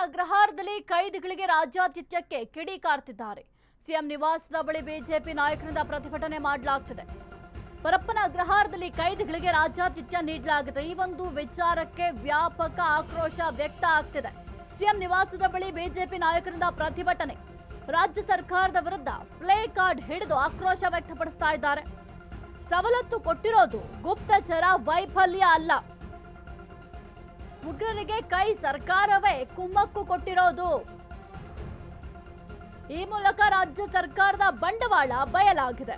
ಅಗ್ರಹಾರದಲ್ಲಿ ಕೈದಿಗಳಿಗೆ ರಾಜ್ಯಾತಿಥ್ಯಕ್ಕೆ ಕಿಡಿ ಕಾರ್ತಿದ್ದಾರೆ. ಸಿಎಂ ನಿವಾಸದ ಬಳಿ ಬಿಜೆಪಿ ನಾಯಕರಿಂದ ಪ್ರತಿಭಟನೆ ಮಾಡಲಾಗುತ್ತಿದೆ. ಪರಪ್ಪನ ಅಗ್ರಹಾರದಲ್ಲಿ ಕೈದಿಗಳಿಗೆ ರಾಜ್ಯಾತಿಥ್ಯ ನೀಡಲಾಗಿದೆ. ಈ ಒಂದು ವಿಚಾರಕ್ಕೆ ವ್ಯಾಪಕ ಆಕ್ರೋಶ ವ್ಯಕ್ತ ಆಗ್ತಿದೆ. ಸಿಎಂ ನಿವಾಸದ ಬಳಿ ಬಿಜೆಪಿ ನಾಯಕರಿಂದ ಪ್ರತಿಭಟನೆ. ರಾಜ್ಯ ಸರ್ಕಾರದ ವಿರುದ್ಧ ಪ್ಲೇ ಕಾರ್ಡ್ ಹಿಡಿದು ಆಕ್ರೋಶ ವ್ಯಕ್ತಪಡಿಸ್ತಾ ಇದ್ದಾರೆ. ಸವಲತ್ತು ಕೊಟ್ಟಿರೋದು ಗುಪ್ತಚರ ವೈಫಲ್ಯ ಅಲ್ಲ, ಉಗ್ರರಿಗೆ ಕೈ ಸರ್ಕಾರವೇ ಕುಮ್ಮಕ್ಕು ಕೊಟ್ಟಿರೋದು. ಈ ಮೂಲಕ ರಾಜ್ಯ ಸರ್ಕಾರದ ಬಂಡವಾಳ ಬಯಲಾಗಿದೆ.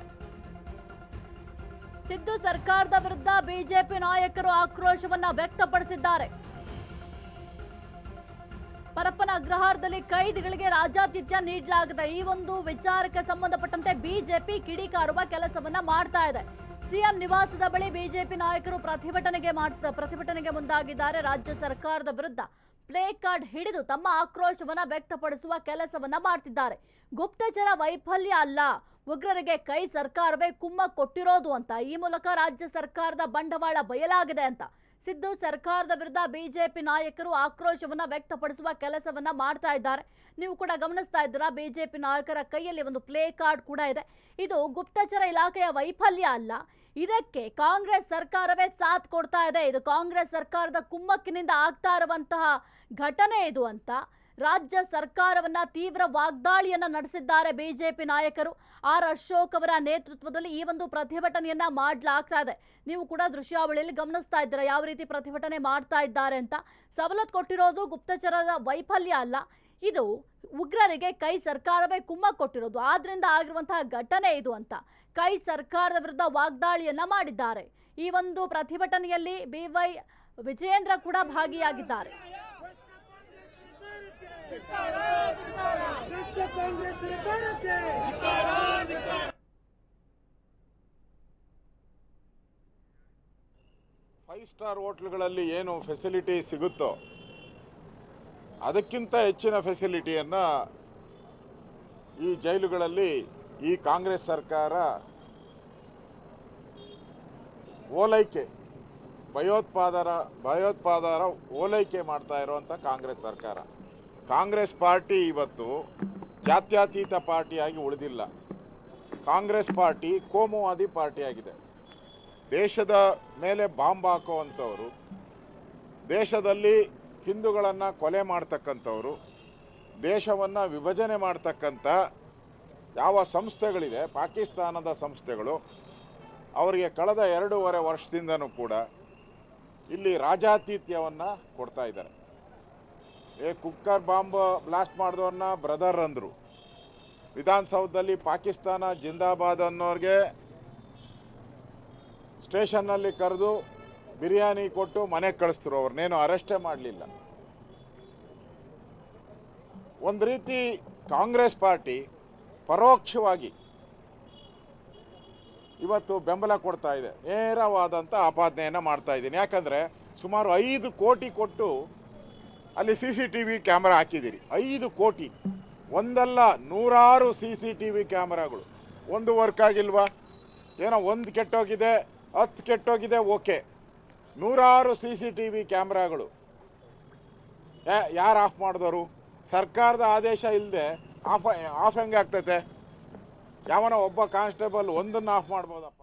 ಸಿದ್ದು ಸರ್ಕಾರದ ವಿರುದ್ಧ ಬಿಜೆಪಿ ನಾಯಕರು ಆಕ್ರೋಶವನ್ನ ವ್ಯಕ್ತಪಡಿಸಿದ್ದಾರೆ. ಪರಪ್ಪನ ಅಗ್ರಹಾರದಲ್ಲಿ ಕೈದಿಗಳಿಗೆ ರಾಜ್ಯಾತಿಥ್ಯ ನೀಡಲಾಗಿದೆ. ಈ ಒಂದು ವಿಚಾರಕ್ಕೆ ಸಂಬಂಧಪಟ್ಟಂತೆ ಬಿಜೆಪಿ ಕಿಡಿಕಾರುವ ಕೆಲಸವನ್ನ ಮಾಡ್ತಾ ಇದೆ. ಸಿಎಂ ನಿವಾಸದ ಬಳಿ ಬಿಜೆಪಿ ನಾಯಕರು ಪ್ರತಿಭಟನೆಗೆ ಮುಂದಾಗಿದ್ದಾರೆ. ರಾಜ್ಯ ಸರ್ಕಾರದ ವಿರುದ್ಧ ಪ್ಲೇ ಕಾರ್ಡ್ ಹಿಡಿದು ತಮ್ಮ ಆಕ್ರೋಶವನ್ನ ವ್ಯಕ್ತಪಡಿಸುವ ಕೆಲಸವನ್ನ ಮಾಡ್ತಿದ್ದಾರೆ. ಗುಪ್ತಚರ ವೈಫಲ್ಯ ಅಲ್ಲ, ಉಗ್ರರಿಗೆ ಕೈ ಸರ್ಕಾರವೇ ಕುಮ್ಮಕ್ಕು ಕೊಟ್ಟಿರೋದು ಅಂತ. ಈ ಮೂಲಕ ರಾಜ್ಯ ಸರ್ಕಾರದ ಬಂಡವಾಳ ಬಯಲಾಗಿದೆ ಅಂತ ಸಿದ್ದು ಸರ್ಕಾರದ ವಿರುದ್ಧ ಬಿಜೆಪಿ ನಾಯಕರು ಆಕ್ರೋಶವನ್ನ ವ್ಯಕ್ತಪಡಿಸುವ ಕೆಲಸವನ್ನ ಮಾಡ್ತಾ ಇದ್ದಾರೆ. ನೀವು ಕೂಡ ಗಮನಿಸ್ತಾ ಇದ್ದೀರಾ, ಬಿಜೆಪಿ ನಾಯಕರ ಕೈಯಲ್ಲಿ ಒಂದು ಪ್ಲೇ ಕಾರ್ಡ್ ಕೂಡ ಇದೆ. ಇದು ಗುಪ್ತಚರ ಇಲಾಖೆಯ ವೈಫಲ್ಯ ಅಲ್ಲ, ಇದಕ್ಕೆ ಕಾಂಗ್ರೆಸ್ ಸರ್ಕಾರವೇ ಸಾಥ್ ಕೊಡ್ತಾ ಇದೆ. ಇದು ಕಾಂಗ್ರೆಸ್ ಸರ್ಕಾರದ ಕುಮ್ಮಕ್ಕಿನಿಂದ ಆಗ್ತಾ ಇರುವಂತಹ ಘಟನೆ ಇದು ಅಂತ ರಾಜ್ಯ ಸರ್ಕಾರವನ್ನ ತೀವ್ರ ವಾಗ್ದಾಳಿಯನ್ನ ನಡೆಸಿದ್ದಾರೆ ಬಿಜೆಪಿ ನಾಯಕರು. ಆರ್ ಅಶೋಕ್ ಅವರ ನೇತೃತ್ವದಲ್ಲಿ ಈ ಒಂದು ಪ್ರತಿಭಟನೆಯನ್ನ ಮಾಡಲಾಗ್ತಾ ಇದೆ. ನೀವು ಕೂಡ ದೃಶ್ಯಾವಳಿಯಲ್ಲಿ ಗಮನಿಸ್ತಾ ಇದ್ದೀರಾ ಯಾವ ರೀತಿ ಪ್ರತಿಭಟನೆ ಮಾಡ್ತಾ ಇದ್ದಾರೆ ಅಂತ. ಸವಲತ್ತು ಕೊಟ್ಟಿರೋದು ಗುಪ್ತಚರದ ವೈಫಲ್ಯ ಅಲ್ಲ, ಇದು ಉಗ್ರರಿಗೆ ಕೈ ಸರ್ಕಾರವೇ ಕುಮ್ಮಕ್ಕು ಕೊಟ್ಟಿರೋದು. ಆದ್ರಿಂದ ಆಗಿರುವಂತಹ ಘಟನೆ ಇದು ಅಂತ ಕೈ ಸರ್ಕಾರದ ವಿರುದ್ಧ ವಾಗ್ದಾಳಿಯನ್ನ ಮಾಡಿದ್ದಾರೆ. ಈ ಒಂದು ಪ್ರತಿಭಟನೆಯಲ್ಲಿ ಬಿವೈ ವಿಜಯೇಂದ್ರ ಕೂಡ ಭಾಗಿಯಾಗಿದ್ದಾರೆ. ಫೈವ್ ಸ್ಟಾರ್ ಹೋಟ್ಲುಗಳಲ್ಲಿ ಏನು ಫೆಸಿಲಿಟಿ ಸಿಗುತ್ತೋ ಅದಕ್ಕಿಂತ ಹೆಚ್ಚಿನ ಫೆಸಿಲಿಟಿಯನ್ನು ಈ ಜೈಲುಗಳಲ್ಲಿ ಈ ಕಾಂಗ್ರೆಸ್ ಸರ್ಕಾರ ಓಲೈಕೆ ಭಯೋತ್ಪಾದರ ಓಲೈಕೆ ಮಾಡ್ತಾ ಇರುವಂಥ ಕಾಂಗ್ರೆಸ್ ಸರ್ಕಾರ. ಕಾಂಗ್ರೆಸ್ ಪಾರ್ಟಿ ಇವತ್ತು ಜಾತ್ಯತೀತ ಪಾರ್ಟಿಯಾಗಿ ಉಳಿದಿಲ್ಲ. ಕಾಂಗ್ರೆಸ್ ಪಾರ್ಟಿ ಕೋಮುವಾದಿ ಪಾರ್ಟಿಯಾಗಿದೆ. ದೇಶದ ಮೇಲೆ ಬಾಂಬ್ ಹಾಕುವಂಥವರು, ದೇಶದಲ್ಲಿ ಹಿಂದೂಗಳನ್ನು ಕೊಲೆ ಮಾಡ್ತಕ್ಕಂಥವ್ರು, ದೇಶವನ್ನು ವಿಭಜನೆ ಮಾಡ್ತಕ್ಕಂಥ ಯಾವ ಸಂಸ್ಥೆಗಳಿದೆ, ಪಾಕಿಸ್ತಾನದ ಸಂಸ್ಥೆಗಳು, ಅವರಿಗೆ ಕಳೆದ 2.5 ವರ್ಷದಿಂದನೂ ಕೂಡ ಇಲ್ಲಿ ರಾಜಾತಿಥ್ಯವನ್ನು ಕೊಡ್ತಾ ಇದ್ದಾರೆ. ಕುಕ್ಕರ್ ಬಾಂಬ್ ಬ್ಲಾಸ್ಟ್ ಮಾಡಿದವ್ರನ್ನ ಬ್ರದರ್ ಅಂದರು. ವಿಧಾನಸೌಧದಲ್ಲಿ ಪಾಕಿಸ್ತಾನ ಜಿಂದಾಬಾದ್ ಅನ್ನೋರಿಗೆ ಸ್ಟೇಷನ್ನಲ್ಲಿ ಕರೆದು ಬಿರಿಯಾನಿ ಕೊಟ್ಟು ಮನೆಗೆ ಕಳಿಸ್ತರು. ಅವ್ರನ್ನೇನು ಅರೆಸ್ಟೇ ಮಾಡಲಿಲ್ಲ. ಒಂದು ರೀತಿ ಕಾಂಗ್ರೆಸ್ ಪಾರ್ಟಿ ಪರೋಕ್ಷವಾಗಿ ಇವತ್ತು ಬೆಂಬಲ ಕೊಡ್ತಾ ಇದೆ. ನೇರವಾದಂಥ ಆಪಾದನೆಯನ್ನು ಮಾಡ್ತಾ ಇದ್ದೀನಿ. ಯಾಕಂದರೆ ಸುಮಾರು 5 ಕೋಟಿ ಕೊಟ್ಟು ಅಲ್ಲಿ CCTV ಕ್ಯಾಮ್ರಾ ಹಾಕಿದ್ದೀರಿ. 5 ಕೋಟಿ, ಒಂದಲ್ಲ ನೂರಾರು CCTV ಕ್ಯಾಮ್ರಾಗಳು. ಒಂದು ವರ್ಕ್ ಆಗಿಲ್ವಾ? ಏನೋ ಒಂದು ಕೆಟ್ಟೋಗಿದೆ, 10 ಕೆಟ್ಟೋಗಿದೆ, ಓಕೆ. ನೂರಾರು CCTV ಕ್ಯಾಮ್ರಾಗಳು ಯಾರು ಆಫ್ ಮಾಡಿದವರು? ಸರ್ಕಾರದ ಆದೇಶ ಇಲ್ಲದೆ ಆಫ್ ಹೆಂಗೆ ಆಗ್ತೈತೆ? ಯಾವನೋ ಒಬ್ಬ ಕಾನ್ಸ್ಟೇಬಲ್ ಒಂದನ್ನು ಆಫ್ ಮಾಡ್ಬೋದಪ್ಪ.